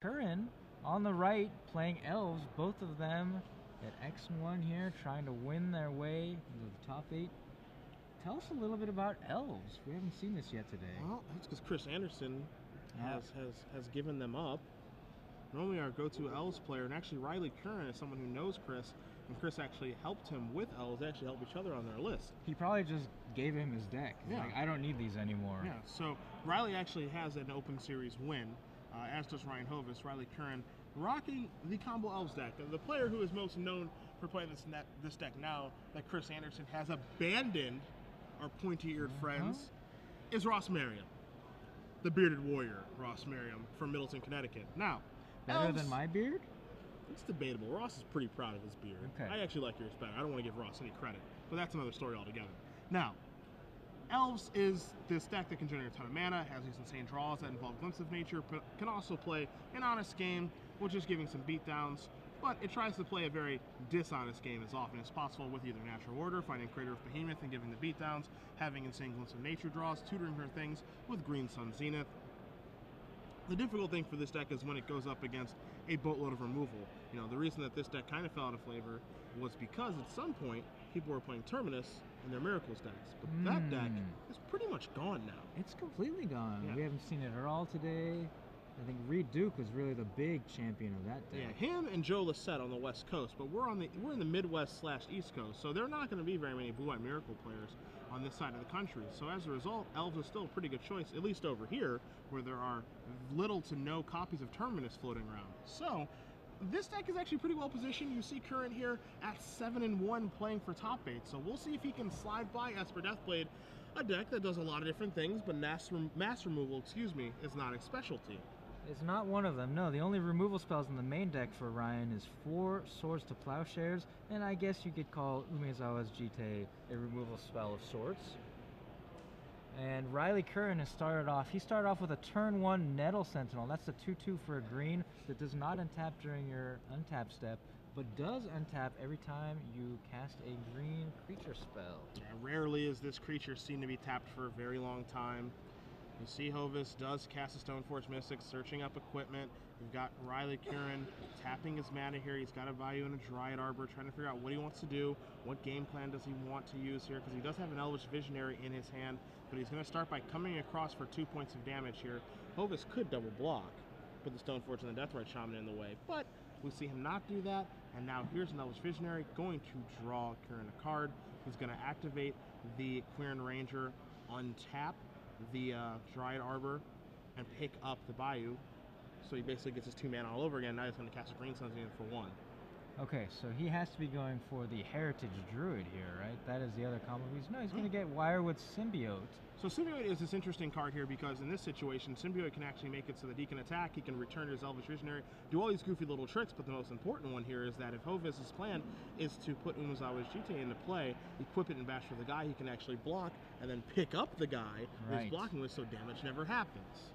Curran on the right playing elves, both of them at X1 here, trying to win their way into the top 8. Tell us a little bit about elves. We haven't seen this yet today. Well, that's because Chris Anderson has given them up. Normally our go-to elves player, and actually Riley Curran is someone who knows Chris, and Chris actually helped him with elves. They actually helped each other on their list. He probably just gave him his deck. He's like, I don't need these anymore. Yeah, so Riley actually has an Open Series win, as does Ryan Hovis. Riley Curran rocking the Combo Elves deck. The player who is most known for playing this deck now that Chris Anderson has abandoned our pointy-eared friends is Ross Merriam, the bearded warrior Ross Merriam from Middleton, Connecticut. Now, better than my beard? It's debatable. Ross is pretty proud of his beard. Okay. I actually like yours better. I don't want to give Ross any credit, but that's another story altogether. Now, Elves is this deck that can generate a ton of mana, has these insane draws that involve Glimpse of Nature, but can also play an honest game, which is giving some beatdowns, but it tries to play a very dishonest game as often as possible with either Natural Order, finding Crater of Behemoth and giving the beatdowns, having insane Glimpse of Nature draws, tutoring her things with Green Sun Zenith. The difficult thing for this deck is when it goes up against a boatload of removal. You know, the reason that this deck kind of fell out of flavor was because at some point people were playing Terminus in their Miracles decks, but that deck is pretty much gone now. It's completely gone. Yeah. We haven't seen it at all today. I think Reed Duke was really the big champion of that deck. Yeah, him and Joe Lissette on the West Coast, but we're in the Midwest/East Coast, so there are not going to be very many Blue-White Miracle players on this side of the country. So as a result, Elves is still a pretty good choice, at least over here, where there are little to no copies of Terminus floating around. So this deck is actually pretty well positioned. You see Curran here at 7-1 playing for top 8, so we'll see if he can slide by Esper Deathblade, a deck that does a lot of different things, but mass removal, is not its specialty. It's not one of them, no. The only removal spells in the main deck for Ryan is 4 Swords to Plowshares, and I guess you could call Umezawa's Jite a removal spell of sorts. And Riley Curran he started off with a turn 1 Nettle Sentinel. That's the 2/2 for a green that does not untap during your untap step, but does untap every time you cast a green creature spell. Yeah, rarely is this creature seen to be tapped for a very long time. You see Hovis does cast a Stoneforge Mystic, searching up equipment. We've got Riley Curran tapping his mana here. He's got a value in a Dryad Arbor, trying to figure out what he wants to do, what game plan does he want to use here, because he does have an Elvish Visionary in his hand, but he's going to start by coming across for 2 points of damage here. Hovis could double block, put the Stoneforge and the Deathrite Shaman in the way, but we see him not do that, and now here's an Elvish Visionary going to draw Curran a card. He's going to activate the Quirion Ranger, untap the Dryad Arbor, and pick up the Bayou. So he basically gets his 2 mana all over again. Now he's going to cast a Green Sun Zenith for 1. Okay, so he has to be going for the Heritage Druid here, right? That is the other combo. He's going to get Wirewood Symbiote. So Symbiote is this interesting card here because in this situation, Symbiote can actually make it so that he can attack, he can return to his Elvish Visionary, do all these goofy little tricks, but the most important one here is that if Hovis' plan is to put Umezawa's Jite into play, equip it and bash for the guy, he can actually block and then pick up the guy he's blocking with, so damage never happens.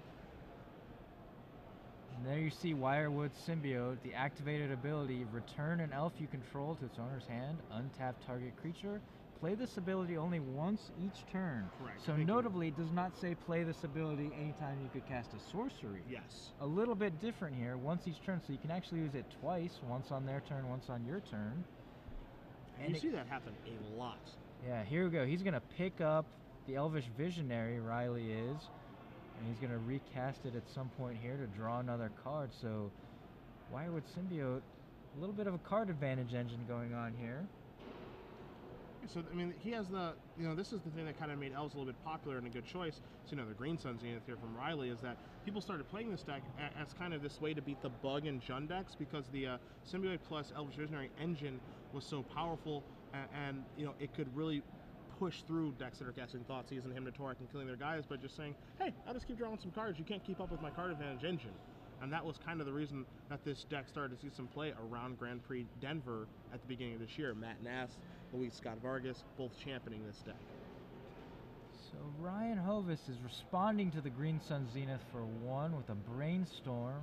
And there you see Wirewood Symbiote, the activated ability, return an elf you control to its owner's hand, untap target creature, play this ability only once each turn. Correct. So notably, it does not say play this ability anytime you could cast a sorcery. Yes. A little bit different here, once each turn, so you can actually use it twice, once on their turn, once on your turn. And you see that happen a lot. Yeah, here we go. He's going to pick up the Elvish Visionary, Riley is, and he's going to recast it at some point here to draw another card. So Wirewood Symbiote, a little bit of a card advantage engine going on here. So, I mean, he has the, this is the thing that kind of made Elves a little bit popular and a good choice. So, the Green Sun Zenith here from Riley is that people started playing this deck as kind of this way to beat the Bug and Jund decks because the Symbiote plus Elvish Visionary engine was so powerful and it could really push through decks that are casting Thoughtseize and Hymnotoric and killing their guys by just saying, hey, I'll just keep drawing some cards. You can't keep up with my card advantage engine. And that was kind of the reason that this deck started to see some play around Grand Prix Denver at the beginning of this year. Matt Nass, Luis Scott Vargas, both championing this deck. So Ryan Hovis is responding to the Green Sun Zenith for 1 with a Brainstorm.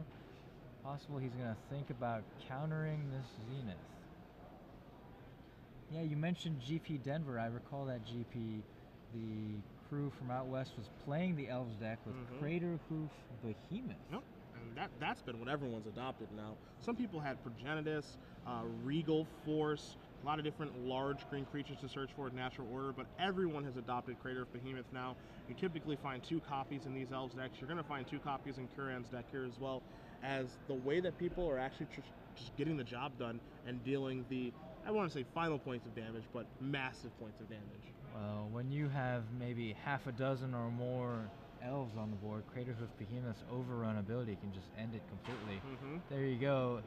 Possible he's going to think about countering this Zenith. Yeah, you mentioned GP Denver. I recall that GP. The crew from out west was playing the Elves deck with Crater Hoof Behemoth. Yep. And that's been what everyone's adopted now. Some people had Progenitus, Regal Force, a lot of different large green creatures to search for in natural order, but everyone has adopted Crater of Behemoth now. You typically find 2 copies in these Elves decks. You're going to find 2 copies in Curran's deck here as well, as the way that people are actually just getting the job done and dealing the, I want to say final points of damage, but massive points of damage. Well, when you have maybe half a dozen or more elves on the board, Crater Hoof Behemoth's overrun ability can just end it completely. There you go.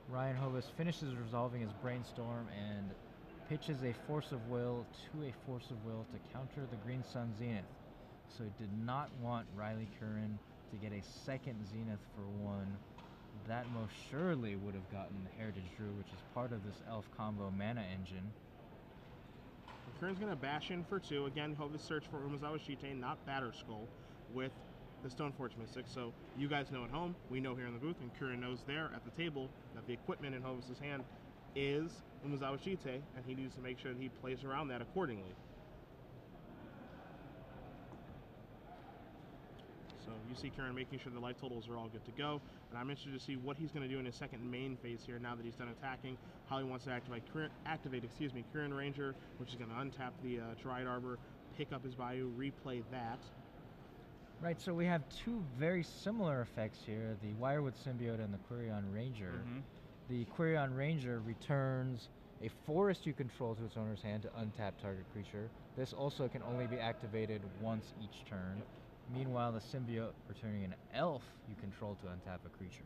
Ryan Hovis finishes resolving his Brainstorm and pitches a Force of Will to a Force of Will to counter the Green Sun Zenith. So he did not want Riley Curran to get a second Zenith for 1. That most surely would have gotten the Heritage Druid, which is part of this elf combo mana engine. Curran's going to bash in for 2. Again, Hovis search for Umezawa Shite, not Batterskull, with the Stoneforge Mystic. So you guys know at home, we know here in the booth, and Curran knows there at the table that the equipment in Hovis' hand is Umezawa Shite, and he needs to make sure that he plays around that accordingly. So you see Curran making sure the life totals are all good to go, and I'm interested to see what he's going to do in his second main phase here now that he's done attacking, how he wants to activate Curran Ranger, which is going to untap the Dryad Arbor, pick up his Bayou, replay that. Right, so we have 2 very similar effects here, the Wirewood Symbiote and the Quirion Ranger. The Quirion Ranger returns a forest you control to its owner's hand to untap target creature. This also can only be activated once each turn. Meanwhile, the Symbiote returning an elf you control to untap a creature.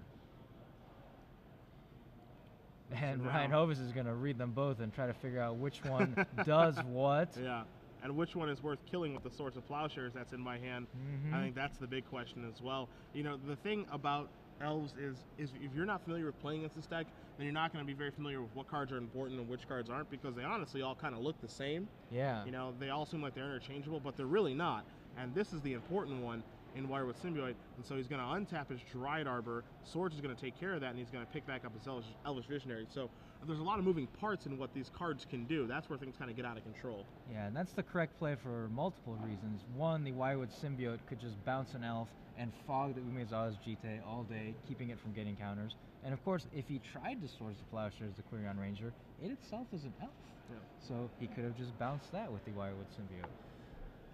And So Ryan Hovis is going to read them both and try to figure out which one does what. Yeah, and which one is worth killing with the Swords of Plowshares that's in my hand. I think that's the big question as well. You know, the thing about Elves is if you're not familiar with playing against this deck, then you're not going to be very familiar with what cards are important and which cards aren't, because they honestly all kind of look the same. Yeah. You know, they all seem like they're interchangeable, but they're really not. And this is the important one in Wirewood Symbiote, and so he's going to untap his Dryad Arbor. Swords is going to take care of that, and he's going to pick back up his Elvish Visionary. So there's a lot of moving parts in what these cards can do. That's where things kind of get out of control. Yeah, and that's the correct play for multiple reasons. One, the Wirewood Symbiote could just bounce an elf and fog the Umezawa's Jite all day, keeping it from getting counters. And of course, if he tried to Swords to Plowshares the Quirion Ranger, it itself is an elf. Yeah. So he could have just bounced that with the Wirewood Symbiote.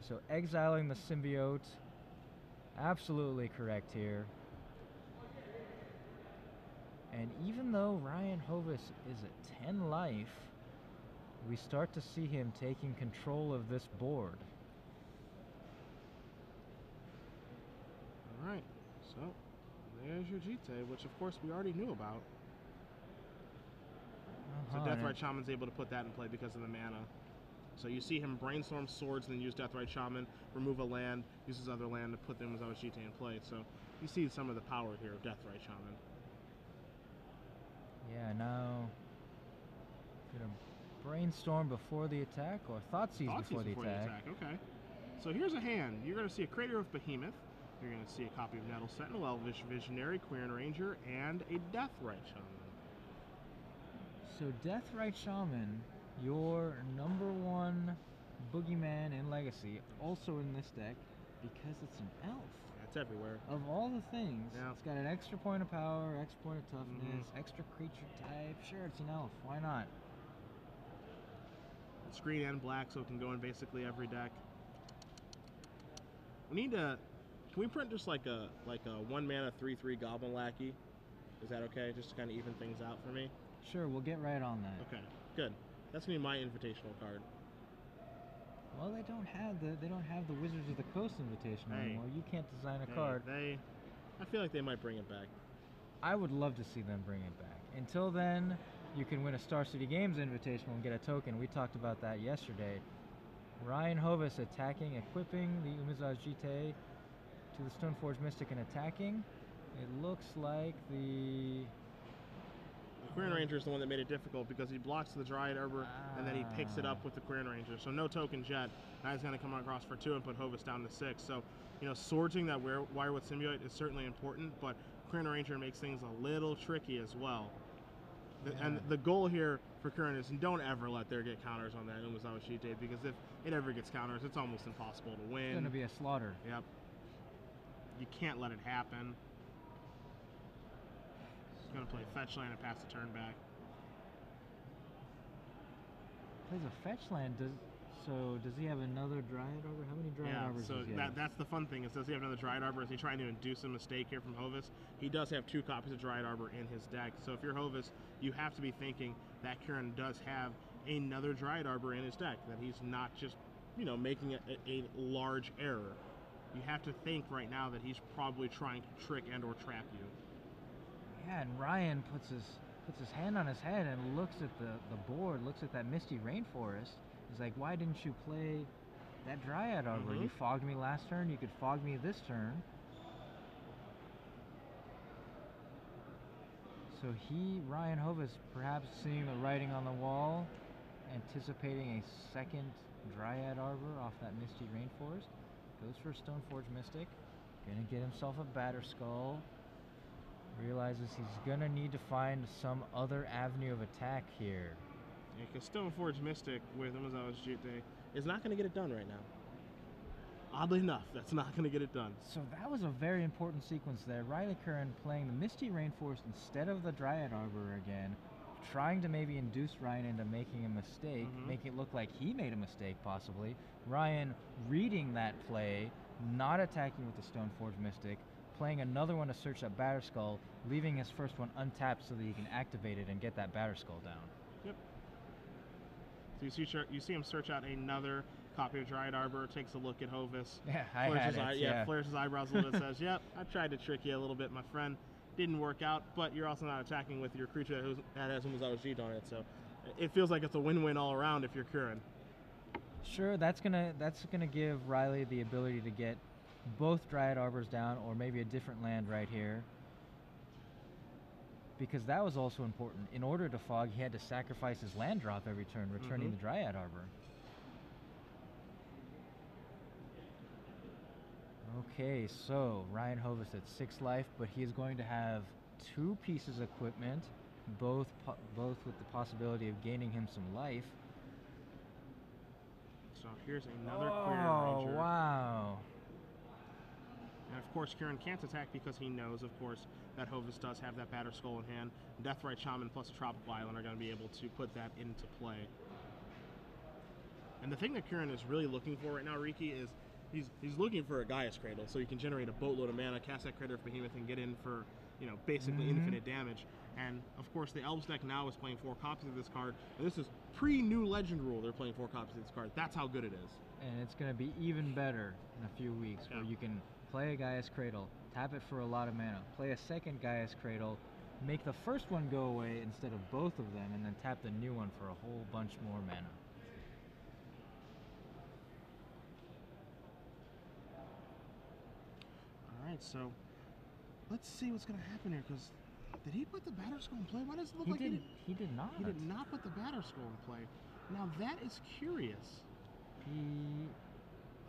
So exiling the Symbiote, absolutely correct here. And even though Ryan Hovis is at 10 life, we start to see him taking control of this board. All right, so there's your Jite, which of course we already knew about. So Deathrite Shaman's able to put that in play because of the mana. So you see him Brainstorm Swords and then use Deathrite Shaman, remove a land, use his other land to put them as Jite in play. So you see some of the power here of Deathrite Shaman. Yeah, now gonna Brainstorm before the attack, or Thoughtseize before the attack. Okay. So here's a hand. You're going to see a Crater of Behemoth. You're going to see a copy of Nettle Sentinel, Elvish Visionary, Quirion Ranger, and a Deathrite Shaman. So Deathrite Shaman, your #1 boogeyman in Legacy, also in this deck because it's an elf. It's everywhere. Of all the things, yeah. It's got an extra point of power, extra point of toughness, extra creature type. Sure, it's an elf. Why not? It's green and black, so it can go in basically every deck. We need to. Can we print just like a 1-mana 3/3 Goblin Lackey? Is that okay? Just to kind of even things out for me. Sure, we'll get right on that. Okay, good. That's gonna be my invitational card. Well, they don't have the Wizards of the Coast Invitational anymore. You can't design a card. I feel like they might bring it back. I would love to see them bring it back. Until then, you can win a Star City Games Invitational and get a token. We talked about that yesterday. Ryan Hovis attacking, equipping the Umezawa's Jite to the Stoneforge Mystic and attacking. It looks like the Quirion Ranger is the one that made it difficult because he blocks the Dryad Arbor and then he picks it up with the Quirion Ranger. So no tokens yet. Now he's going to come across for 2 and put Hovis down to 6. So, you know, swordsing that Wirewood Symbiote is certainly important, but Quirion Ranger makes things a little tricky as well. And the goal here for Curran is don't ever let there get counters on that Umezawa Shite, because if it ever gets counters, it's almost impossible to win. It's going to be a slaughter. Yep. You can't let it happen. going to play fetch land and pass the turn back. Plays a fetch land. Does he have another Dryad Arbor? How many Dryad Arbors so does he have? that's the fun thing, is does he have another Dryad Arbor? Is he trying to induce a mistake here from Hovis? He does have 2 copies of Dryad Arbor in his deck. So if you're Hovis, you have to be thinking that Curran does have another Dryad Arbor in his deck, that he's not just, you know, making a large error. You have to think right now that he's probably trying to trick and or trap you. Yeah, and Ryan puts his hand on his head and looks at the board, looks at that Misty Rainforest. He's like, why didn't you play that Dryad Arbor? You fogged me last turn, you could fog me this turn. So Ryan Hovis, perhaps seeing the writing on the wall, anticipating a second Dryad Arbor off that Misty Rainforest, goes for Stoneforge Mystic, gonna get himself a Batterskull, realizes he's gonna need to find some other avenue of attack here. Yeah, because Stoneforge Mystic with Umezawa's Jute is not going to get it done right now. Oddly enough, that's not going to get it done. So that was a very important sequence there. Riley Curran playing the Misty Rainforest instead of the Dryad Arbor again, trying to maybe induce Ryan into making a mistake, make it look like he made a mistake possibly. Ryan reading that play, not attacking with the Stoneforge Mystic, playing another one to search that Batterskull, leaving his first one untapped so that he can activate it and get that Batterskull down. Yep. So you see him search out another copy of Dryad Arbor, takes a look at Hovis. Yeah, flares his eyebrows a little bit, says, yep, I tried to trick you a little bit, my friend. Didn't work out, but you're also not attacking with your creature that has Umezawa's Jite on it, so it feels like it's a win-win all around if you're Curran. Sure, that's gonna give Riley the ability to get both Dryad Arbors down, or maybe a different land right here. Because that was also important. In order to fog, he had to sacrifice his land drop every turn, returning the Dryad Arbor. Okay, so Ryan Hovis at 6 life, but he's going to have 2 pieces of equipment, both with the possibility of gaining him some life. So here's another Quirion Ranger. Oh, wow. And of course, Curran can't attack because he knows, of course, that Hovis does have that Batterskull in hand. Deathrite Shaman plus a Tropical Island are going to be able to put that into play. And the thing that Curran is really looking for right now, Riki, is he's looking for a Gaia's Cradle, so he can generate a boatload of mana, cast that Crater of Behemoth, and get in for, you know, basically infinite damage. And of course, the Elves deck now is playing 4 copies of this card, and this is pre-new Legend rule. They're playing 4 copies of this card. That's how good it is. And it's going to be even better in a few weeks, where you can play a Gaia's Cradle, tap it for a lot of mana, play a second Gaia's Cradle, make the first one go away instead of both of them, and then tap the new one for a whole bunch more mana. Alright, so let's see what's going to happen here, because did he put the Batterskull in play? Why does it look like he did? He did not. He did not put the Batterskull in play. Now that is curious.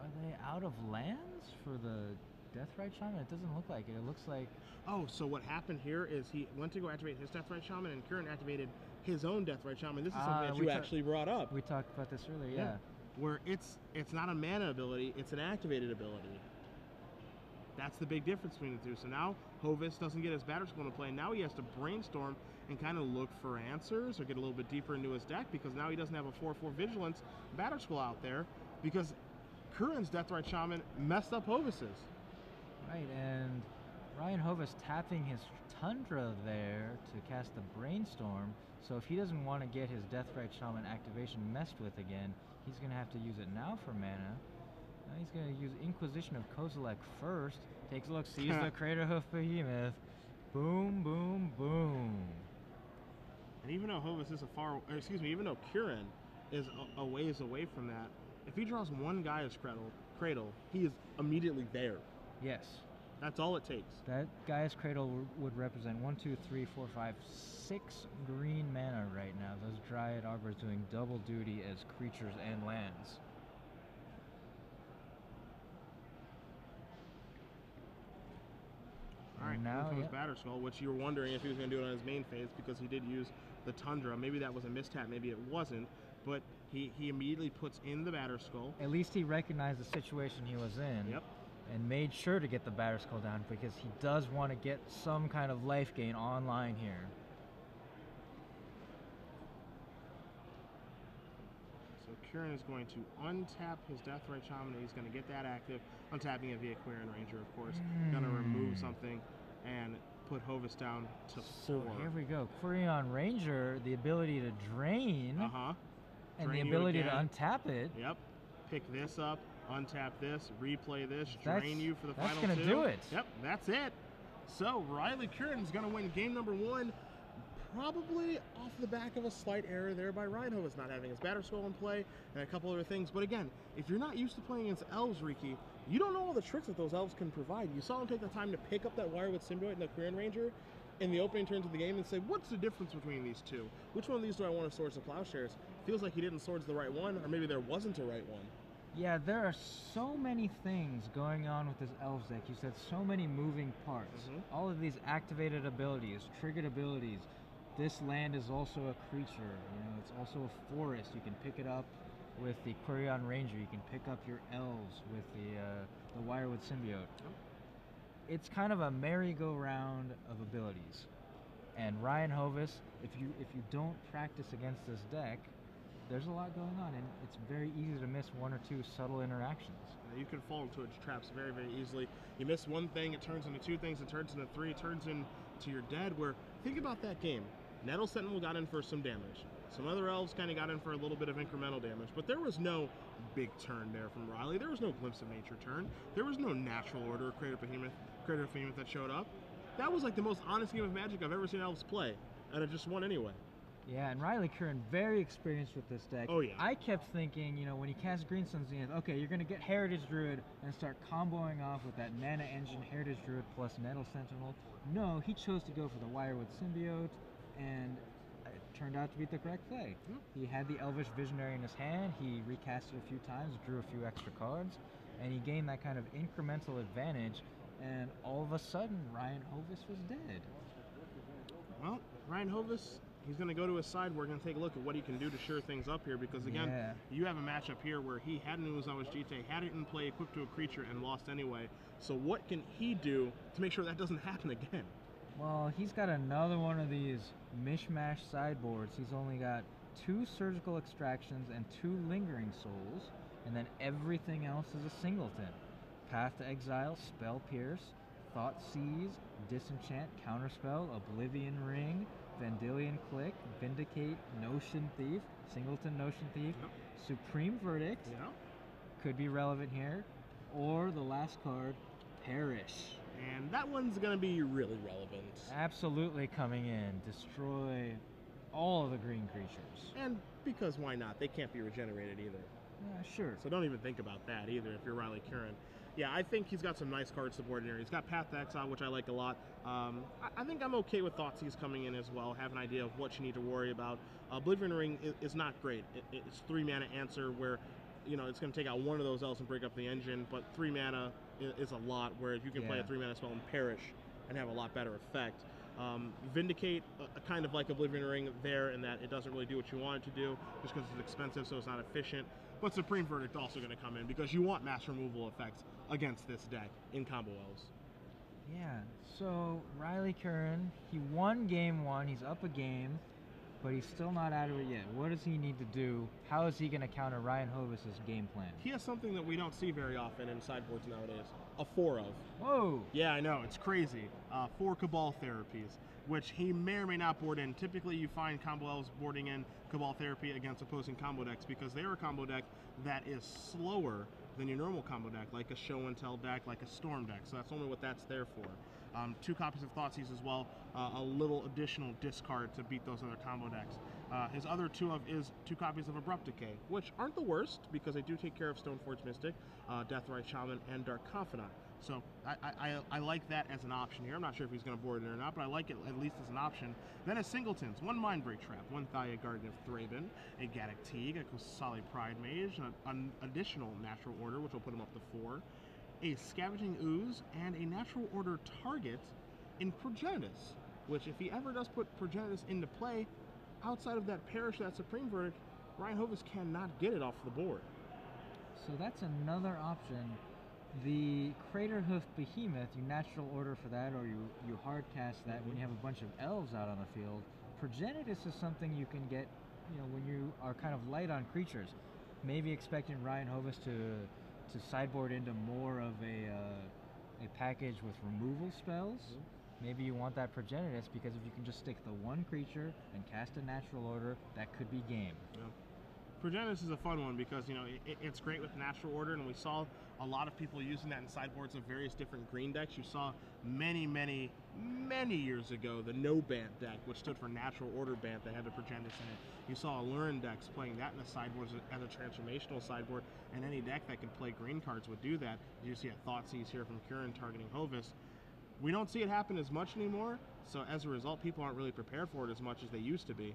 Are they out of lands for the Deathrite Shaman? It doesn't look like it. It looks like... Oh, so what happened here is he went to go activate his Deathrite Shaman, and Curran activated his own Deathrite Shaman. This is something that you actually brought up. We talked about this earlier, yeah. Where it's not a mana ability, it's an activated ability. That's the big difference between the two. So now Hovis doesn't get his Batterskull into play. Now he has to brainstorm and kind of look for answers or get a little bit deeper into his deck, because now he doesn't have a 4/4 Vigilance Batterskull out there, because Curran's Deathrite Shaman messed up Hovis's. Right, and Ryan Hovis tapping his Tundra there to cast the Brainstorm, so if he doesn't want to get his Deathrite Shaman activation messed with again, he's going to have to use it now for mana. Now he's going to use Inquisition of Kozilek first, takes a look, sees the Crater Hoof Behemoth, boom, boom, boom. And even though Hovis is even though Curran is a ways away from that, if he draws one Gaia's Cradle, he is immediately there. Yes. That's all it takes. That Gaia's Cradle would represent 1, 2, 3, 4, 5, 6 green mana right now. Those Dryad Arbors doing double duty as creatures and lands. Alright, now comes Batterskull, which you were wondering if he was going to do it on his main phase, because he did use the Tundra. Maybe that was a mistap, maybe it wasn't, but he immediately puts in the Batterskull. At least he recognized the situation he was in. Yep. and made sure to get the Batterskull down because he does want to get some kind of life gain online here. So Curran is going to untap his Deathrite Shaman. He's going to get that active, untapping it via Curran Ranger, of course. Going to remove something and put Hovis down to 4. So here we go. Curran Ranger, the ability to drain, and Drain the you ability to again. untap it. Yep. Pick this up, untap this, replay this, drain you for the final 2. That's going to do it. Yep, that's it. So Riley Curran is going to win game number 1, probably off the back of a slight error there by Ryan Hovis not having his Batterskull in play and a couple other things. But again, if you're not used to playing against elves, Riki, you don't know all the tricks that those elves can provide. You saw him take the time to pick up that Wirewood Symbiote and the Curran Ranger in the opening turns of the game and say, what's the difference between these two? Which one of these do I want to Swords to Plowshares? Feels like he didn't Swords the right one, or maybe there wasn't a right one. Yeah, there are so many things going on with this Elves deck. You said so many moving parts. All of these activated abilities, triggered abilities. This land is also a creature. You know, it's also a forest. You can pick it up with the Curran Ranger. You can pick up your Elves with the Wirewood Symbiote. It's kind of a merry-go-round of abilities. And Ryan Hovis, if you don't practice against this deck, there's a lot going on, and it's very easy to miss 1 or 2 subtle interactions. You can fall into its traps very, very easily. You miss one thing, it turns into 2 things, it turns into 3, it turns into your dead, where, think about that game. Nettle Sentinel got in for some damage. Some other elves kind of got in for a little bit of incremental damage, but there was no big turn there from Riley. There was no Glimpse of Nature turn. There was no Natural Order Crater of Behemoth that showed up. That was like the most honest game of Magic I've ever seen elves play, and it just won anyway. Yeah, and Riley Curran, very experienced with this deck. Oh, yeah. I kept thinking, you know, when he cast Green Sun's Zenith, okay, you're going to get Heritage Druid and start comboing off with that Mana Engine Heritage Druid plus Nettle Sentinel. No, he chose to go for the Wirewood Symbiote, and it turned out to be the correct play. He had the Elvish Visionary in his hand, he recast it a few times, drew a few extra cards, and he gained that kind of incremental advantage, and all of a sudden, Ryan Hovis was dead. Well, Ryan Hovis, he's going to go to his side. We're going to take a look at what he can do to shore things up here, because again, you have a matchup here where he had an Umezawa's Jite, had it in play, equipped to a creature, and lost anyway. So what can he do to make sure that doesn't happen again? Well, he's got another one of these mishmash sideboards. He's only got 2 Surgical Extractions and 2 Lingering Souls, and then everything else is a singleton. Path to Exile, Spell Pierce, Thought Seize, Disenchant, Counterspell, Oblivion Ring, Vendilion Click, Vindicate, Notion Thief, Singleton Notion Thief, Supreme Verdict, could be relevant here, or the last card, Perish. And that one's going to be really relevant. Absolutely coming in. Destroy all of the green creatures. And because why not? They can't be regenerated either. Yeah, sure. So don't even think about that either if you're Riley Curran. Yeah, I think he's got some nice cards supported here. He's got Path to Exile, which I like a lot. I think I'm okay with Thoughtseize coming in as well. Have an idea of what you need to worry about. Oblivion Ring is not great. It's 3 mana answer where, you know, it's going to take out one of those elves and break up the engine, but 3 mana is a lot, whereas you can play a 3 mana spell and Perish and have a lot better effect. Vindicate, kind of like Oblivion Ring there in that it doesn't really do what you want it to do, just because it's expensive, so it's not efficient. But Supreme Verdict also going to come in because you want mass removal effects against this deck in combo elves. Yeah, so Riley Curran, he won game 1, he's up a game, but he's still not out of it yet. What does he need to do? How is he going to counter Ryan Hovis' game plan? He has something that we don't see very often in sideboards nowadays. A 4 of. Whoa! Yeah, I know, it's crazy. 4 Cabal Therapies, which he may or may not board in. Typically you find combo elves boarding in Cabal Therapy against opposing combo decks because they're a combo deck that is slower than your normal combo deck, like a Show and Tell deck, like a Storm deck. So that's only what that's there for. 2 copies of Thoughtseize as well, a little additional discard to beat those other combo decks. His other 2 copies of Abrupt Decay, which aren't the worst because they do take care of Stoneforge Mystic, Deathrite Shaman, and Dark Confidant. So I like that as an option here. I'm not sure if he's going to board it or not, but I like it at least as an option. Then his singletons, 1 Mindbreak Trap, 1 Thaya Garden of Thraben, a Gaddock Teague, a Kosali Pride Mage, an additional Natural Order, which will put him up to 4, a Scavenging Ooze, and a Natural Order target in Progenitus, which if he ever does put Progenitus into play, outside of that Perish, that Supreme Verdict, Ryan Hovis cannot get it off the board. So that's another option The Crater Hoof Behemoth, you natural order for that, or you hard cast that when you have a bunch of elves out on the field. Progenitus is something you can get, when you are kind of light on creatures. Maybe expecting Ryan Hovis to sideboard into more of a package with removal spells. Maybe you want that Progenitus, because if you can just stick the one creature and cast a natural order, that could be game. Yeah. Progenitus is a fun one because, it's great with natural order, and we saw a lot of people using that in sideboards of various different green decks. You saw many, many, many years ago the No Bant deck, which stood for Natural Order Bant, that had the Progenitus in it. You saw Allurin decks playing that in the sideboards as a transformational sideboard, and any deck that could play green cards would do that. You see a Thoughtseize here from Curran targeting Hovis. We don't see it happen as much anymore, so as a result, people aren't really prepared for it as much as they used to be.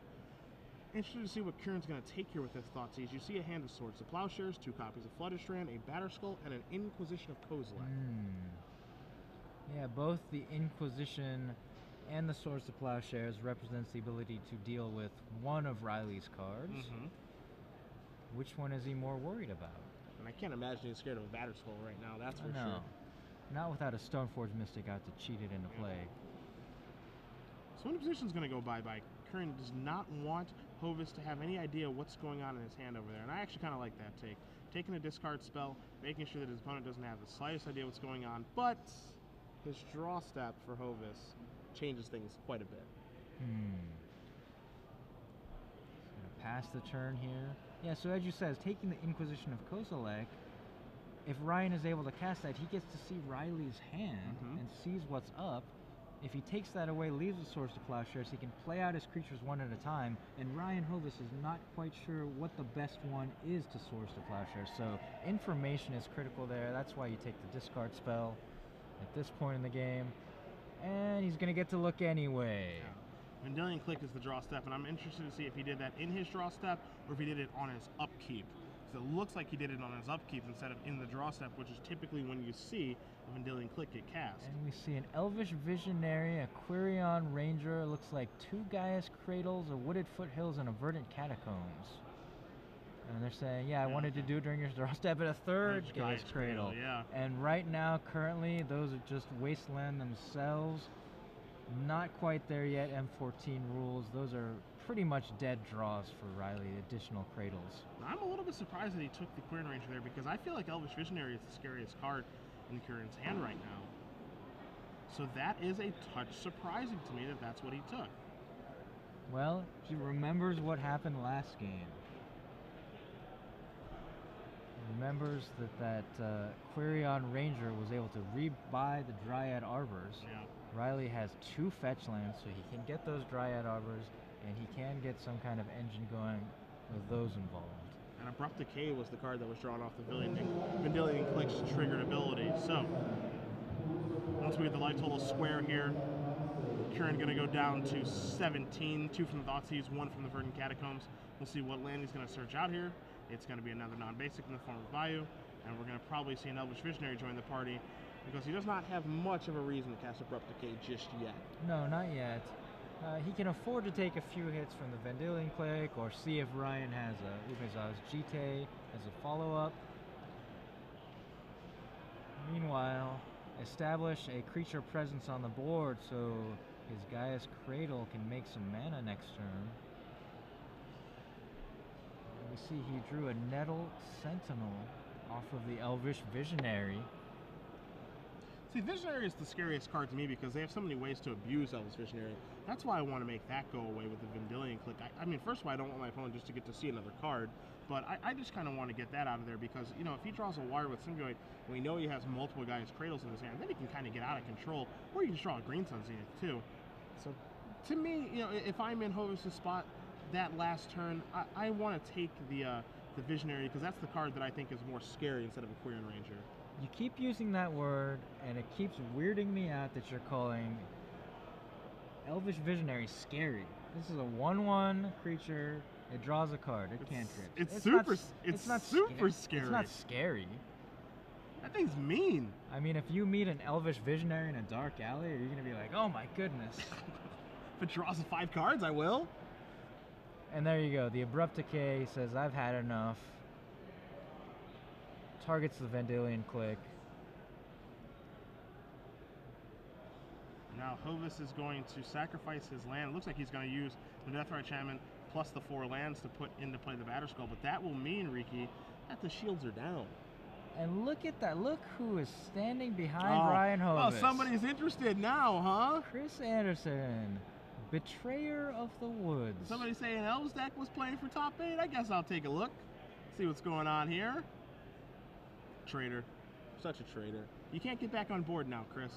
Interested to see what Curran's going to take here with this Thoughtseize. You see a Hand of Swords, the Plowshares, 2 copies of Flooded Strand, a Batterskull, and an Inquisition of Kozilek. Yeah, both the Inquisition and the Swords to Plowshares represents the ability to deal with one of Riley's cards. Which one is he more worried about? And I can't imagine he's scared of a Batterskull right now, that's for sure. Not without a Stoneforge Mystic out to cheat it into play. So when the position's going to go bye-bye, Curran does not want Hovis to have any idea what's going on in his hand over there. And I actually kind of like that take. Taking a discard spell, making sure that his opponent doesn't have the slightest idea what's going on, but his draw step for Hovis changes things quite a bit. Gonna pass the turn here. Yeah, so as you said, taking the Inquisition of Kozilek, if Ryan is able to cast that, he gets to see Riley's hand and sees what's up. If he takes that away, leaves the Swords to Plowshares, he can play out his creatures one at a time, and Ryan Hovis is not quite sure what the best one is to Swords to Plowshares, so information is critical there. That's why you take the discard spell at this point in the game, and he's going to get to look anyway. Vendilion Click is the draw step, and I'm interested to see if he did that in his draw step or if he did it on his upkeep. So it looks like he did it on his upkeep instead of in the draw step, which is typically when you see a Vendilion Click get cast. And we see an Elvish Visionary, a Quirion Ranger, looks like 2 Gaia's Cradles, a Wooded Foothills, and a Verdant Catacombs. And they're saying, I wanted to do it during your draw step, but a 3rd Gaia's Cradle. And right now, currently, those are just Wasteland themselves. Not quite there yet, M14 rules. Those are pretty much dead draws for Riley, additional Cradles. I'm a little bit surprised that he took the Quirion Ranger there, because I feel like Elvish Visionary is the scariest card in Curran's hand right now. So that is a touch surprising to me that that's what he took. Well, he remembers what happened last game. He remembers that Quirion Ranger was able to rebuy the Dryad Arbors. Riley has 2 fetch lands, so he can get those Dryad Arbors, and he can get some kind of engine going with those involved. And Abrupt Decay was the card that was drawn off the Vendilion Click's triggered ability. So, once we get the life total square here, Curran going to go down to 17, 2 from the Thoughtseize, 1 from the Verdant Catacombs. We'll see what land he's going to search out here. It's going to be another non-basic in the form of Bayou, and we're going to probably see an Elvish Visionary join the party, because he does not have much of a reason to cast Abrupt Decay just yet. No, not yet. He can afford to take a few hits from the Vendilion Click, or see if Ryan has a Umezaz Jite as a follow-up. Meanwhile, establish a creature presence on the board so his Gaia's Cradle can make some mana next turn. And we see he drew a Nettle Sentinel off of the Elvish Visionary. See, Visionary is the scariest card to me because they have so many ways to abuse Elvish Visionary. That's why I want to make that go away with the Vendilion Click. I mean, first of all, I don't want my opponent just to get to see another card, but I just kind of want to get that out of there because, if he draws a Wire with Symbiote, and we know he has multiple Gaia's Cradles in his hand, then he can kind of get out of control, or you can just draw a Green Sun Zenith too. So, to me, if I'm in Hovis' spot that last turn, I want to take the Visionary because that's the card that I think is more scary instead of a Quirion Ranger. You keep using that word, and it keeps weirding me out that you're calling Elvish Visionary scary. This is a 1/1 creature. It draws a card. It cantrips. It's super scary. It's not scary. That thing's mean. I mean, if you meet an Elvish Visionary in a dark alley, are you going to be like, oh my goodness? If it draws 5 cards, I will. And there you go. The Abrupt Decay says, I've had enough. Targets the Vendilion Click. Hovis is going to sacrifice his land. It looks like he's going to use the Deathrite Shaman plus the 4 lands to put into play the Batterskull. But that will mean, Riki, that the shields are down. And look at that. Look who is standing behind Ryan Hovis. Oh, somebody's interested now, huh? Chris Anderson, Betrayer of the Woods. Somebody saying Elves deck was playing for top 8. I guess I'll take a look. See what's going on here. Traitor. Such a traitor. You can't get back on board now, Chris.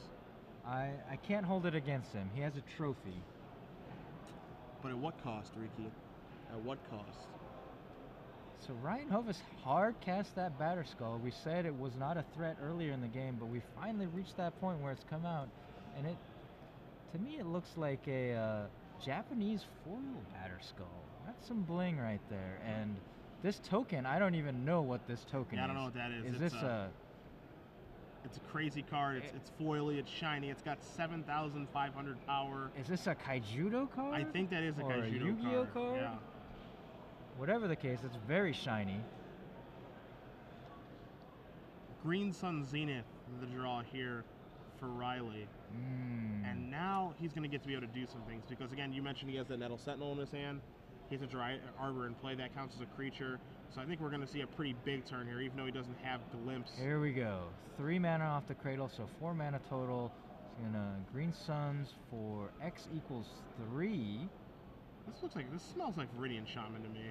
I can't hold it against him. He has a trophy. But at what cost, Riki? At what cost? So Ryan Hovis hard cast that Batterskull. We said it was not a threat earlier in the game, but we finally reached that point where it's come out, and to me it looks like a Japanese foil Batterskull. That's some bling right there. And this token, I don't even know what this token is. I don't know what that is. Is this a... It's a crazy card. It's foily. It's shiny. It's got 7,500 power. Is this a Kaijudo card? I think that is a or Kaijudo a Yu-Gi-Oh card. Yeah. Whatever the case, it's very shiny. Green Sun Zenith, the draw here for Riley. And now he's going to get to be able to do some things because, again, you mentioned he has the Nettle Sentinel in his hand. He has a Dry Arbor in play. That counts as a creature. So I think we're going to see a pretty big turn here, even though he doesn't have Glimpse. Here we go. 3 mana off the cradle, so 4 mana total. He's going to Green Suns for X equals 3. This smells like Viridian Shaman to me.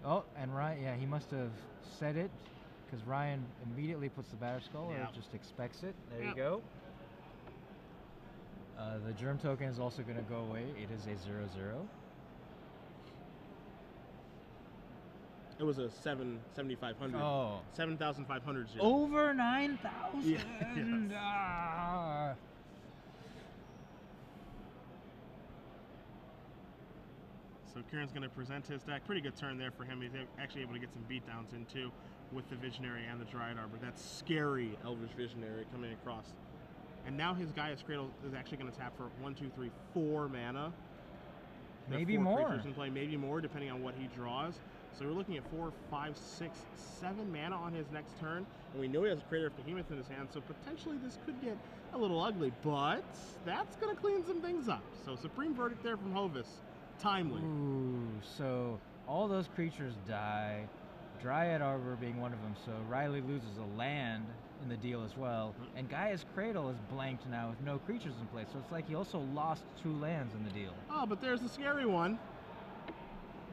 Oh, and Ryan, yeah, he must have said it because Ryan immediately puts the Batterskull or just expects it. There you go. The Germ token is also going to go away. It is a 0/0. It was a 7,500. Oh. 7,500 zero. Over 9,000. Yes. Ah. So Curran's going to present his deck. Pretty good turn there for him. He's actually able to get some beatdowns in too with the Visionary and the Dryad Arbor. That's scary Elvish Visionary coming across. And now his Gaia's Cradle is actually going to tap for 1, 2, 3, 4 mana. Maybe 4 more. creatures in play, maybe more depending on what he draws. So we're looking at 4, 5, 6, 7 mana on his next turn. And we know he has a Crater of Behemoth in his hand, so potentially this could get a little ugly. But that's going to clean some things up. So Supreme Verdict there from Hovis. Timely. Ooh, so all those creatures die. Dryad Arbor being one of them, so Riley loses a land in the deal as well. And Gaia's Cradle is blanked now with no creatures in play, so it's like he also lost 2 lands in the deal. Oh, but there's the scary one.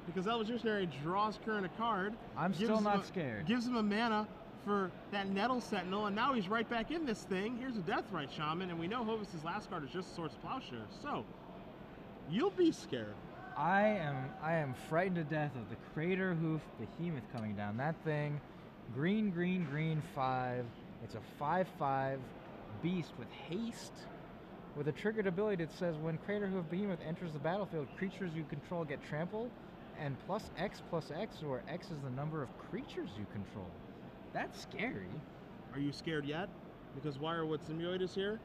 Because Elvish Visionary draws Curran a card. I'm still not scared. Gives him a mana for that Nettle Sentinel, and now he's right back in this thing. Here's a Deathrite Shaman, and we know Hovis' last card is just Swords Plowshare. So, you'll be scared. I am frightened to death of the Crater Hoof Behemoth coming down. That thing, green, green, green, 5. It's a 5/5 beast with haste, with a triggered ability that says when Crater Hoof Behemoth enters the battlefield, creatures you control get trampled, and +X, where X is the number of creatures you control. That's scary. Are you scared yet? Because Wirewood Symbiote is here?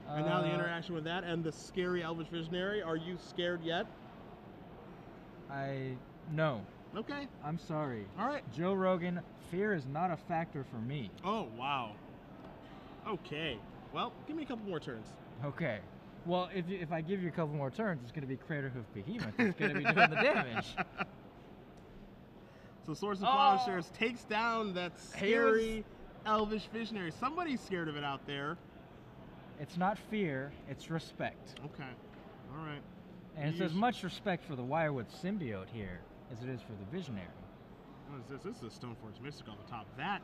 And now the interaction with that and the scary Elvish Visionary. Are you scared yet? No. Okay. I'm sorry. All right. Joe Rogan, fear is not a factor for me. Oh, wow. Okay. Well, give me a couple more turns. Okay. Well, if I give you a couple more turns, it's going to be Crater Hoof Behemoth. It's going to be doing the damage. So Swords of Plowshares takes down that scary Elvish Visionary. Somebody's scared of it out there. It's not fear, it's respect. Okay. All right. And it's as much respect for the Wirewood Symbiote here as it is for the Visionary. What is this? This is a Stoneforge Mystic on the top. That,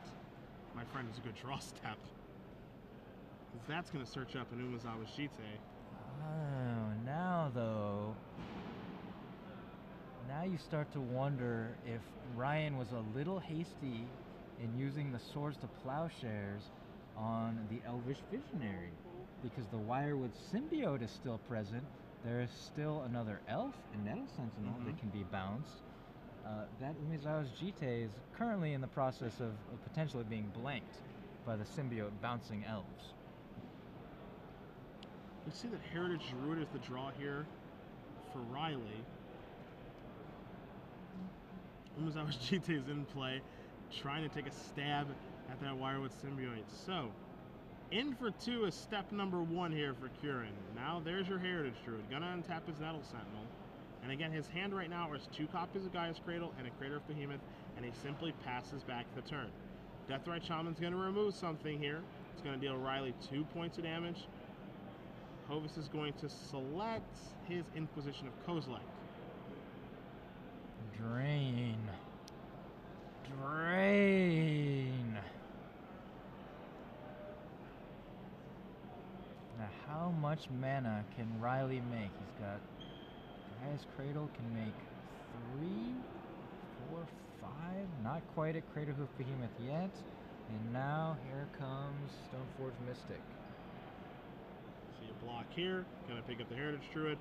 my friend, is a good draw step. Because that's going to search up an Umezawa Shite. Oh, now though, now you start to wonder if Ryan was a little hasty in using the Swords to Plowshares on the Elvish Visionary. Because the Wirewood Symbiote is still present. There is still another elf in Nettle Sentinel that can be bounced. That Umezawa's Jite is currently in the process of potentially being blanked by the symbiote bouncing elves. You see that Heritage Druid is the draw here for Riley. Umezawa's Jite is in play, trying to take a stab at that Wirewood Symbiote. So, In for 2 is step number 1 here for Curran. Now there's your Heritage Druid. Gonna untap his Nettle Sentinel. And again, his hand right now is 2 copies of Gaia's Cradle and a Crater of Behemoth, and he simply passes back the turn. Deathrite Shaman's gonna remove something here. It's gonna deal Riley 2 points of damage. Hovis is going to select his Inquisition of Kozilek. Drain. Drain. Now, how much mana can Riley make? He's got Gaia's Cradle can make 3, 4, 5. Not quite at Crater Hoof Behemoth yet. And now here comes Stoneforge Mystic. See a block here. Gonna pick up the Heritage Druid.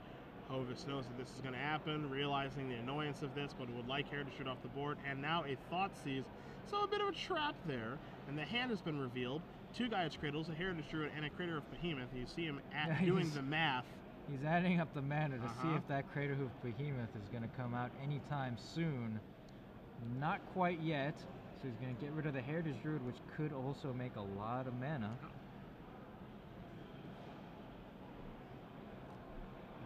Hovis knows that this is going to happen, realizing the annoyance of this, but would like Heritage Druid off the board. And now a Thoughtseize. So a bit of a trap there. And the hand has been revealed. 2 Gaia's Cradles, a Heritage Druid, and a Crater of Behemoth. You see him doing the math. He's adding up the mana to see if that Crater Hoof Behemoth is going to come out anytime soon. Not quite yet. So he's going to get rid of the Heritage Druid, which could also make a lot of mana.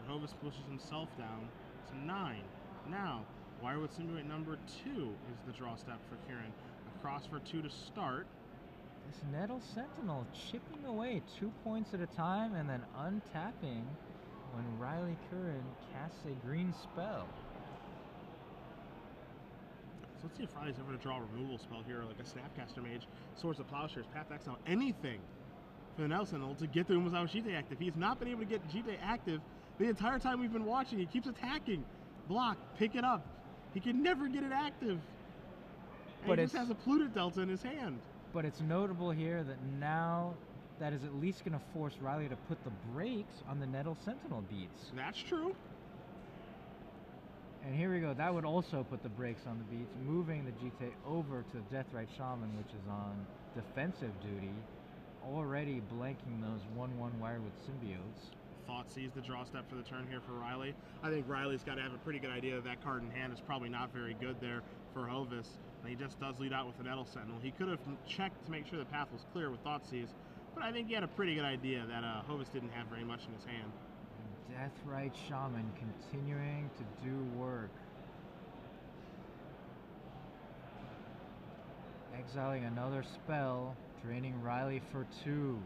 Hovis pushes himself down to 9. Now, Wirewood Symbiote number 2 is the draw step for Curran. Across for 2 to start. This Nettle Sentinel chipping away 2 points at a time and then untapping when Riley Curran casts a green spell. So let's see if Riley's ever to draw a removal spell here, like a Snapcaster Mage, Swords of Plowshares, Path Exile, anything for the Nettle Sentinel to get the Umezawa Jite active. He's not been able to get Jite active the entire time we've been watching. He keeps attacking. Block, pick it up. He can never get it active. And but he just has a Polluted Delta in his hand. But it's notable here that now that is at least going to force Riley to put the brakes on the Nettle Sentinel beats. That's true. And here we go. That would also put the brakes on the beats, moving the Jite over to Deathrite Shaman, which is on defensive duty, already blanking those 1/1 Wirewood Symbiotes. Thoughtseize the draw step for the turn here for Riley. I think Riley's got to have a pretty good idea that card in hand is probably not very good there for Hovis. And he just does lead out with the Nettle Sentinel. He could have checked to make sure the path was clear with Thoughtseize, but I think he had a pretty good idea that Hovis didn't have very much in his hand. Deathrite Shaman continuing to do work. Exiling another spell, draining Riley for 2.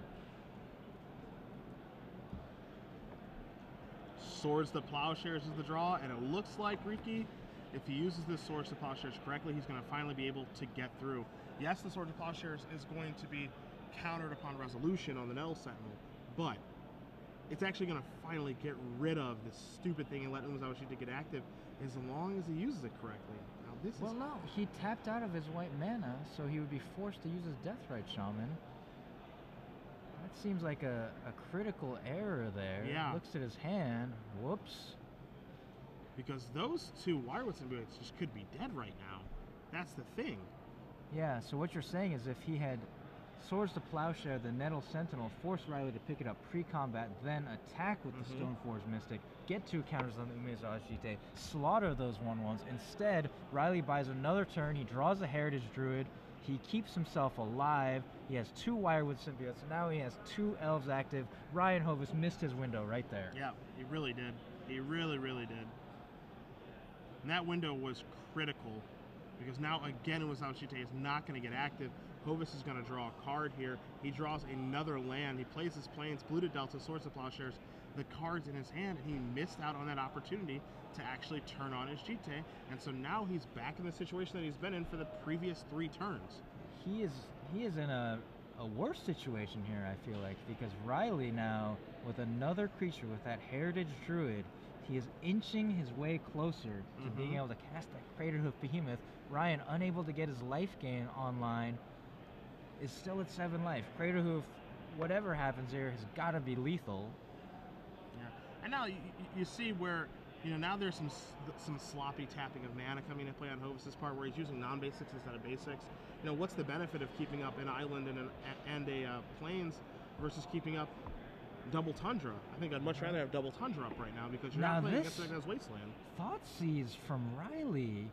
Swords to Plowshares is the draw, and it looks like Riki, if he uses this Swords to Plowshares correctly, he's going to finally be able to get through. Yes, the Swords to Plowshares is going to be countered upon resolution on the Nettle Sentinel, but it's actually going to finally get rid of this stupid thing and let Umezawa Jite get active as long as he uses it correctly. Now this well, no, he tapped out of his white mana, so he would be forced to use his Deathrite Shaman. That seems like a critical error there. Yeah. Looks at his hand. Whoops. Because those 2 Wirewood Symbiotes just could be dead right now. That's the thing. Yeah, so what you're saying is if he had Swords to Plowshare, the Nettle Sentinel, force Riley to pick it up pre-combat, then attack with the Stoneforge Mystic, get 2 counters on the Umezawa Jite, slaughter those 1/1s. Instead, Riley buys another turn, he draws a Heritage Druid, he keeps himself alive, he has 2 Wirewood Symbiotes, now he has 2 Elves active. Ryan Hovis missed his window right there. Yeah, he really did. He really, really did. And that window was critical, because now again Umezawa Jite is not going to get active. Hovis is going to draw a card here. He draws another land. He plays his Plains, Polluted Delta, Swords of Plowshares, the cards in his hand, and he missed out on that opportunity to actually turn on his Jite. And so now he's back in the situation that he's been in for the previous 3 turns. He is in a worse situation here, I feel like, because Riley now, with another creature, with that Heritage Druid, he is inching his way closer to being able to cast that Crater Hoof Behemoth. Ryan, unable to get his life gain online, is still at 7 life. Crater Hoof, whatever happens here, has got to be lethal. Yeah, and now you see where, you know, now there's some sloppy tapping of mana coming into play on Hovis' part, where he's using non-basics instead of basics. You know, what's the benefit of keeping up an island and a plains versus keeping up double tundra? I think I'd much rather have double tundra up right now, because you're not playing against the guy's wasteland. Thoughtseize from Riley.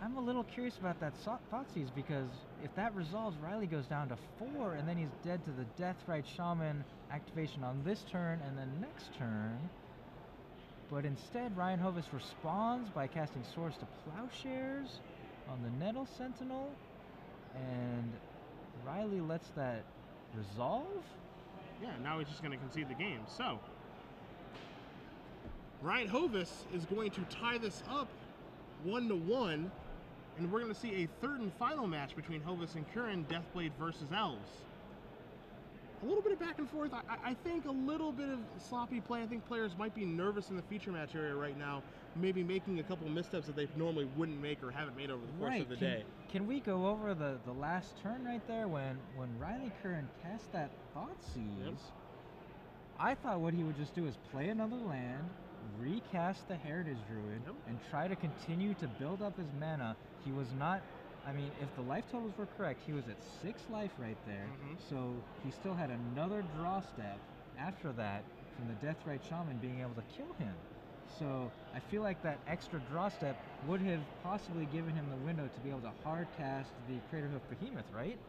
I'm a little curious about that Thoughtseize, because if that resolves, Riley goes down to 4, and then he's dead to the Deathrite Shaman activation on this turn and then next turn. But instead, Ryan Hovis responds by casting Swords to Plowshares on the Nettle Sentinel, and Riley lets that resolve? Yeah, now he's just going to concede the game. So, Ryan Hovis is going to tie this up 1-1, and we're going to see a third and final match between Hovis and Curran, Deathblade versus Elves. A little bit of back and forth. I think a little bit of sloppy play. I think players might be nervous in the feature match area right now, maybe making a couple missteps that they normally wouldn't make or haven't made over the course of the day. Can we go over the last turn right there when Riley Curran cast that Thoughtseize? Yep. I thought what he would just do is play another land, recast the Heritage Druid, and try to continue to build up his mana. He was not... I mean, if the life totals were correct, he was at 6 life right there. So he still had another draw step after that from the Deathrite Shaman being able to kill him. So I feel like that extra draw step would have possibly given him the window to be able to hard cast the Craterhoof Behemoth, right?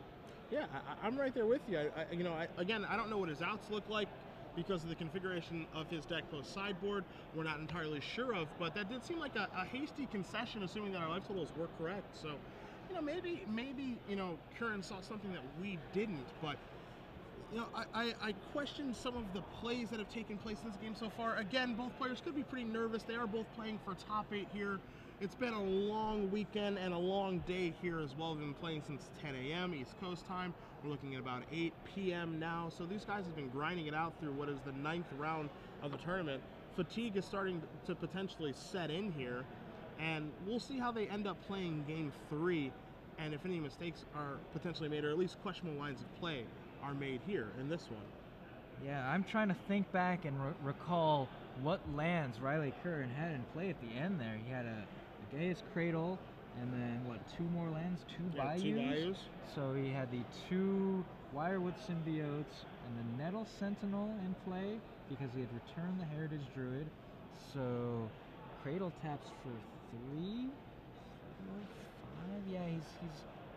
Yeah, I'm right there with you. Again, I don't know what his outs look like because of the configuration of his deck post sideboard. We're not entirely sure of, but that did seem like a hasty concession, assuming that our life totals were correct. So, maybe Curran saw something that we didn't, but I question some of the plays that have taken place in this game so far. Again, both players could be pretty nervous. They are both playing for top 8 here. It's been a long weekend and a long day here as well. We've been playing since 10 a.m. East Coast time. We're looking at about 8 p.m. now. So these guys have been grinding it out through what is the 9th round of the tournament. Fatigue is starting to potentially set in here, and we'll see how they end up playing game 3, and if any mistakes are potentially made, or at least questionable lines of play are made here in this one. Yeah, I'm trying to think back and recall what lands Riley Curran had in play at the end there. He had a Gaia's Cradle, and then, 2 more lands? 2 Bayous? 2 Bayous. So he had the 2 Wirewood Symbiotes and the Nettle Sentinel in play because he had returned the Heritage Druid. So Cradle taps for 3, 4, 5. Yeah, he's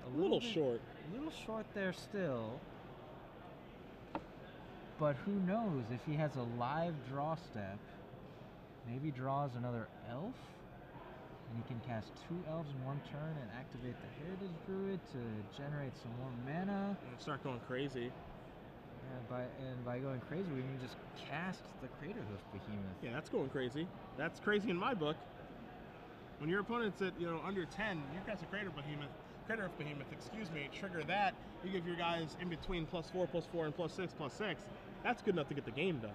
a little short. A little short there still. But who knows, if he has a live draw step, maybe draws another elf, and he can cast 2 elves in 1 turn and activate the Heritage Druid to generate some more mana. And start going crazy. And by going crazy, we can just cast the Craterhoof Behemoth. Yeah, that's going crazy. That's crazy in my book. When your opponent's at under 10, you cast a Craterhoof Behemoth, trigger that. You give your guys in between +4, +4, and +6. That's good enough to get the game done.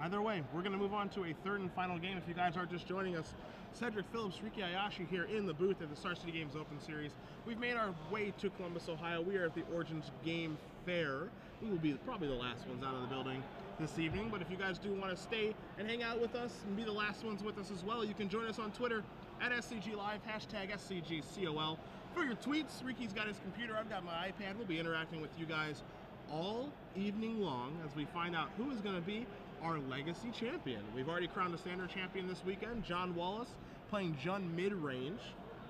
Either way, we're going to move on to a third and final game. If you guys are just joining us, Cedric Phillips, Riki Ayashi here in the booth at the Star City Games Open Series. We've made our way to Columbus, Ohio. We are at the Origins Game Fair. We will be probably the last ones out of the building this evening, but if you guys do want to stay and hang out with us and be the last ones with us as well, you can join us on Twitter at SCG Live, #SCGCOL. For your tweets, Riki's got his computer, I've got my iPad. We'll be interacting with you guys all evening long as we find out who is going to be our legacy champion. We've already crowned a standard champion this weekend. John Wallace, playing Jund mid-range,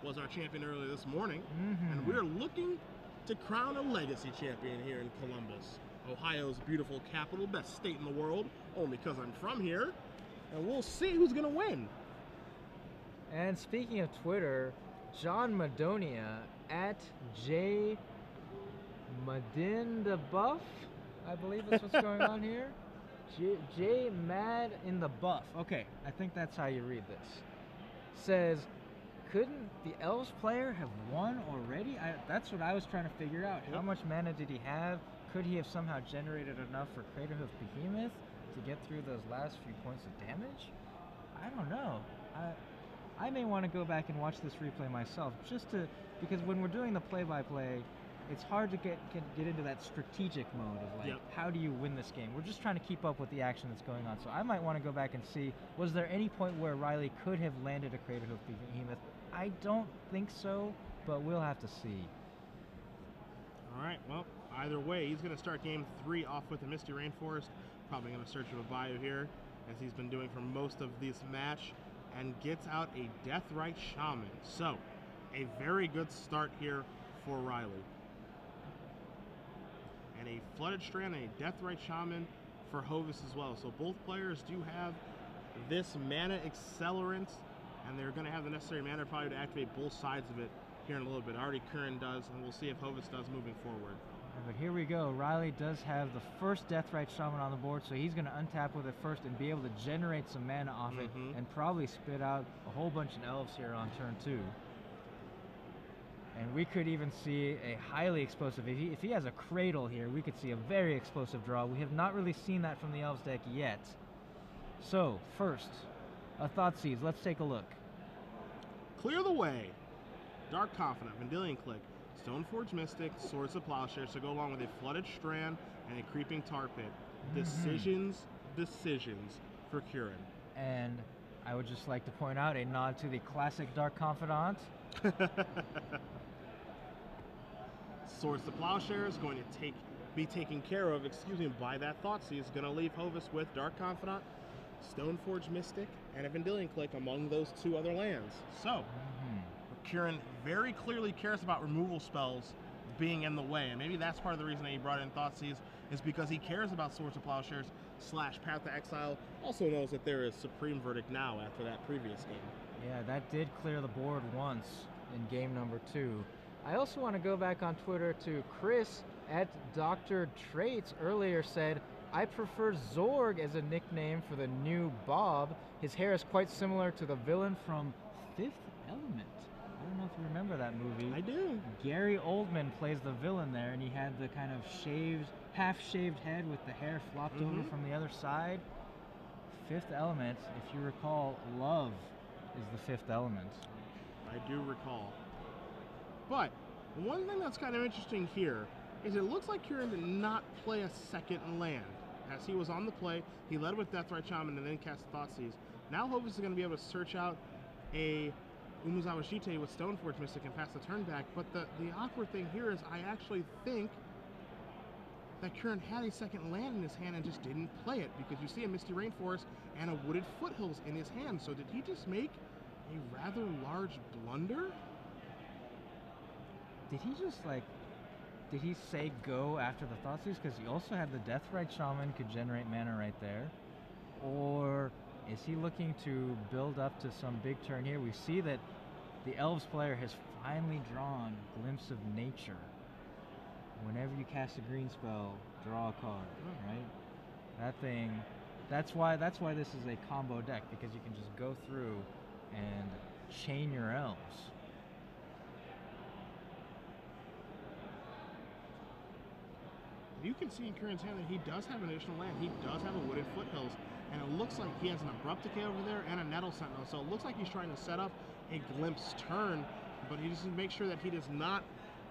was our champion earlier this morning. And we're looking to crown a legacy champion here in Columbus, Ohio's beautiful capital, best state in the world, only because I'm from here. And we'll see who's going to win. And speaking of Twitter, John Madonia at J Madindabuff, I believe that's what's going on here. J Mad in the Buff. Okay, I think that's how you read this. Says, couldn't the Elves player have won already? That's what I was trying to figure out. How much mana did he have? Could he have somehow generated enough for Craterhoof Behemoth to get through those last few points of damage? I don't know. I may want to go back and watch this replay myself, because when we're doing the play-by-play, it's hard to get into that strategic mode of how do you win this game? We're just trying to keep up with the action that's going on. So I might want to go back and see, was there any point where Riley could have landed a Craterhoof Behemoth? I don't think so, but we'll have to see. All right, well, either way, he's going to start game 3 off with the Misty Rainforest. Probably going to search for a Bayou here, as he's been doing for most of this match. and gets out a Deathrite Shaman. So, a very good start here for Riley. And a Flooded Strand and a Deathrite Shaman for Hovis as well. So both players do have this mana accelerant, and they're going to have the necessary mana probably to activate both sides of it here in a little bit. Already Curran does, and we'll see if Hovis does moving forward. But here we go. Riley does have the first Deathrite Shaman on the board, so he's going to untap with it first and be able to generate some mana off it and probably spit out a whole bunch of elves here on turn 2. And we could even see a highly explosive, if he has a Cradle here, we could see a very explosive draw. We have not really seen that from the Elves deck yet. So, first, a Thoughtseize. Let's take a look. Clear the way. Dark Confidant, Vendilion Click, Stoneforge Mystic, Swords of Plowshares to go along with a Flooded Strand and a Creeping Tar Pit. Decisions for Curran. And I would just like to point out a nod to the classic Dark Confidant. Swords to Plowshares going to be taken care of, by that Thoughtseize. Going to leave Hovis with Dark Confidant, Stoneforge Mystic, and a Vendilion Click among those 2 other lands. So, Curran very clearly cares about removal spells being in the way, and maybe that's part of the reason that he brought in Thoughtseize, is because he cares about Swords to Plowshares / Path to Exile. Also knows that there is Supreme Verdict now after that previous game. Yeah, that did clear the board once in game number 2. I also want to go back on Twitter to Chris at Dr. Traits earlier said, I prefer Zorg as a nickname for the new Bob. His hair is quite similar to the villain from Fifth Element. I don't know if you remember that movie. I do. Gary Oldman plays the villain there, and he had the kind of half-shaved head with the hair flopped over from the other side. Fifth Element, if you recall, love is the fifth element. I do recall. But one thing that's kind of interesting here is it looks like Curran did not play a second land. As he was on the play, he led with Deathrite Shaman and then cast Thoughtseize. Now Hovis is going to be able to search out a Umezawa Shite with Stoneforge Mystic and pass the turn back. But the awkward thing here is I actually think that Curran had a second land in his hand and just didn't play it, because you see a Misty Rainforest and a Wooded Foothills in his hand. So did he just make a rather large blunder? Did he just did he say go after the Thoughtseize? Because he also had the Deathrite Shaman could generate mana right there. Or is he looking to build up to some big turn here? We see that the Elves player has finally drawn Glimpse of Nature. Whenever you cast a green spell, draw a card, right? That thing, that's why this is a combo deck, because you can just go through and chain your elves. You can see in Curran's hand that he does have an additional land. He does have a Wooded Foothills, and it looks like he has an Abrupt Decay over there and a Nettle Sentinel. So it looks like he's trying to set up a Glimpse turn, but he just needs to make sure that he does not,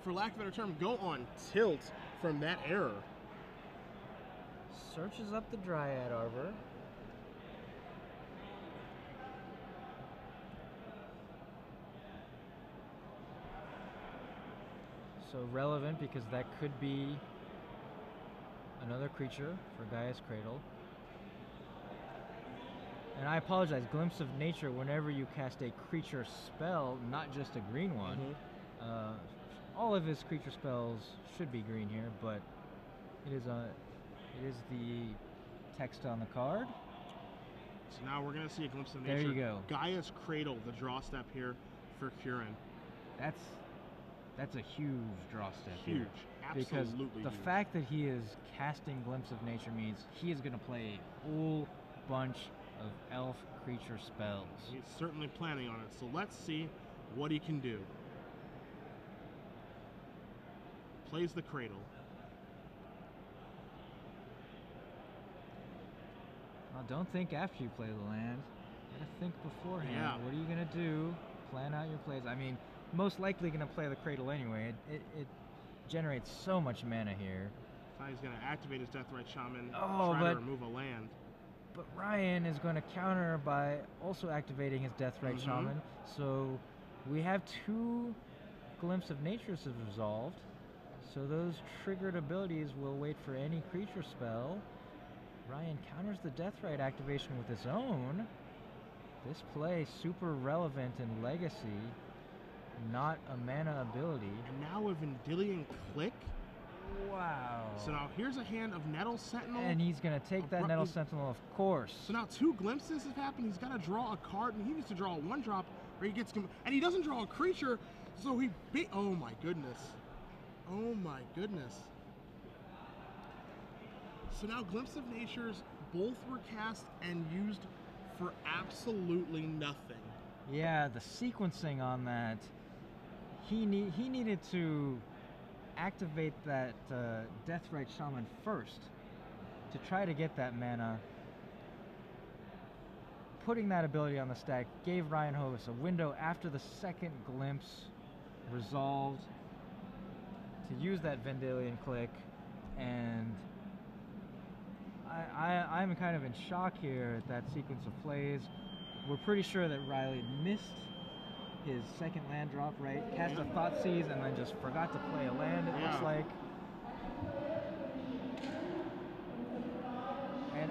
for lack of a better term, go on tilt from that error. Searches up the Dryad Arbor. So relevant because that could be another creature for Gaia's Cradle. And I apologize, Glimpse of Nature, whenever you cast a creature spell, not just a green one, all of his creature spells should be green here, but it is the text on the card. So now we're going to see a Glimpse of Nature. Nature. There you go. Gaia's Cradle, the draw step here for Curran. That's a huge draw step. Huge. Here. Absolutely Because the huge. fact that he is casting Glimpse of Nature means he is going to play a whole bunch of elf creature spells. He's certainly planning on it, so let's see what he can do. Plays the Cradle. Well, don't think after you play the land. You gotta think beforehand. Yeah. What are you gonna do? Plan out your plays. I mean, most likely gonna play the Cradle anyway. It generates so much mana here. So he's going to activate his Deathrite Shaman, Oh, try to but- remove a land. But Ryan is going to counter by also activating his Deathrite Shaman. So we have 2 Glimpse of Natures resolved. So those triggered abilities will wait for any creature spell. Ryan counters the Deathrite activation with his own. This play super relevant in Legacy, not a mana ability. And now with Vendilion Click. Wow. So now here's a hand of Nettle Sentinel. And he's going to take that Nettle Sentinel, of course. So now 2 glimpses have happened. He's got to draw a card, and he needs to draw a 1-drop, or he gets, and he doesn't draw a creature, so he, oh my goodness. Oh my goodness. So now Glimpse of Natures, both were cast and used for absolutely nothing. Yeah, the sequencing on that, he needed to activate that Deathrite Shaman first to try to get that mana. Putting that ability on the stack gave Ryan Hovis a window after the second Glimpse resolved to use that Vendilion Click, and I'm kind of in shock here at that sequence of plays. We're pretty sure that Riley missed his second land drop, right? Cast a Thoughtseize and then just forgot to play a land, it looks like.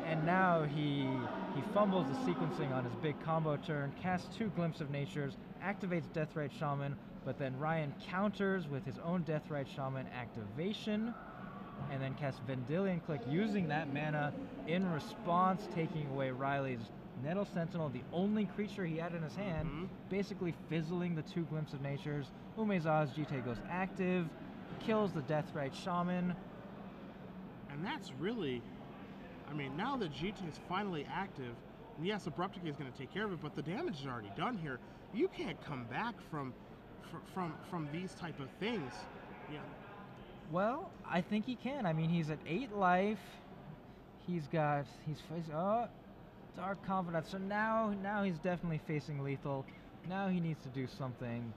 And now he fumbles the sequencing on his big combo turn, casts 2 Glimpse of Natures, activates Deathrite Shaman, but then Ryan counters with his own Deathrite Shaman activation, and then casts Vendilion Click using that mana in response, taking away Riley's Nettle Sentinel, the only creature he had in his hand, basically fizzling the 2 Glimpse of Natures. Umezawa's Jite goes active, kills the Deathrite Shaman. And that's really, I mean, now that Jite is finally active, and yes, Abrupt Decay is going to take care of it, but the damage is already done here. You can't come back from these type of things. Yeah. Well, I think he can. I mean, he's at 8 life. He's facing Dark Confidant. So now he's definitely facing lethal. Now he needs to do something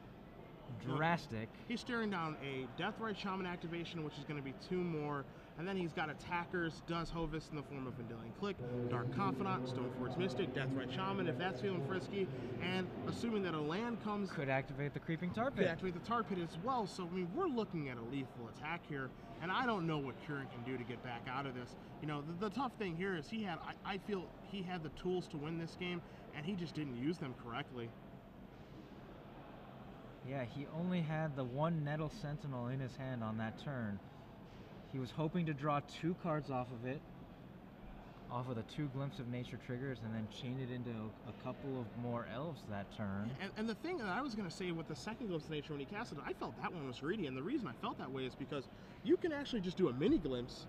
drastic. He's staring down a Deathrite Shaman activation, which is going to be 2 more. And then he's got attackers, does Hovis in the form of Vendilion Click, Dark Confidant, Stoneforge Mystic, Deathrite Shaman, if that's feeling frisky, and assuming that a land comes... Could activate the Creeping Tar Pit. Could activate the Tar Pit as well, so I mean, we're looking at a lethal attack here, and I don't know what Curran can do to get back out of this. You know, the tough thing here is I feel he had the tools to win this game, and he just didn't use them correctly. Yeah, he only had the 1 Nettle Sentinel in his hand on that turn. He was hoping to draw 2 cards off of it, off of the 2 Glimpse of Nature triggers, and then chain it into a couple of more elves that turn. And the thing that I was going to say with the second Glimpse of Nature when he cast it, I felt that one was greedy, and the reason I felt that way is because you can actually just do a mini Glimpse,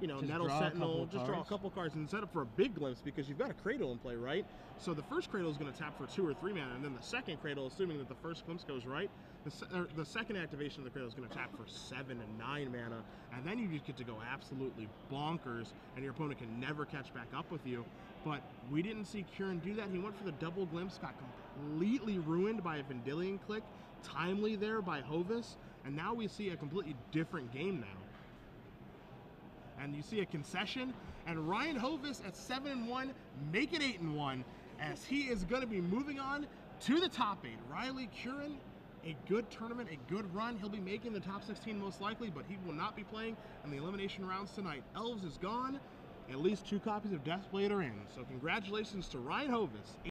you know, Nettle Sentinel, just draw a couple cards and set up for a big Glimpse because you've got a Cradle in play, right? So the first Cradle is going to tap for 2 or 3 mana, and then the second Cradle, assuming that the first Glimpse goes right, the second activation of the Cradle is going to tap for 7 and 9 mana, and then you just get to go absolutely bonkers, and your opponent can never catch back up with you. But we didn't see Curran do that. He went for the double Glimpse, got completely ruined by a Vendilion Click, timely there by Hovis, and now we see a completely different game now. And you see a concession, and Ryan Hovis at 7-1, make it 8-1, as he is going to be moving on to the top 8. Riley Curran, a good tournament, a good run. He'll be making the top 16 most likely, but he will not be playing in the elimination rounds tonight. Elves is gone. At least 2 copies of Deathblade are in. So congratulations to Ryan Hovis.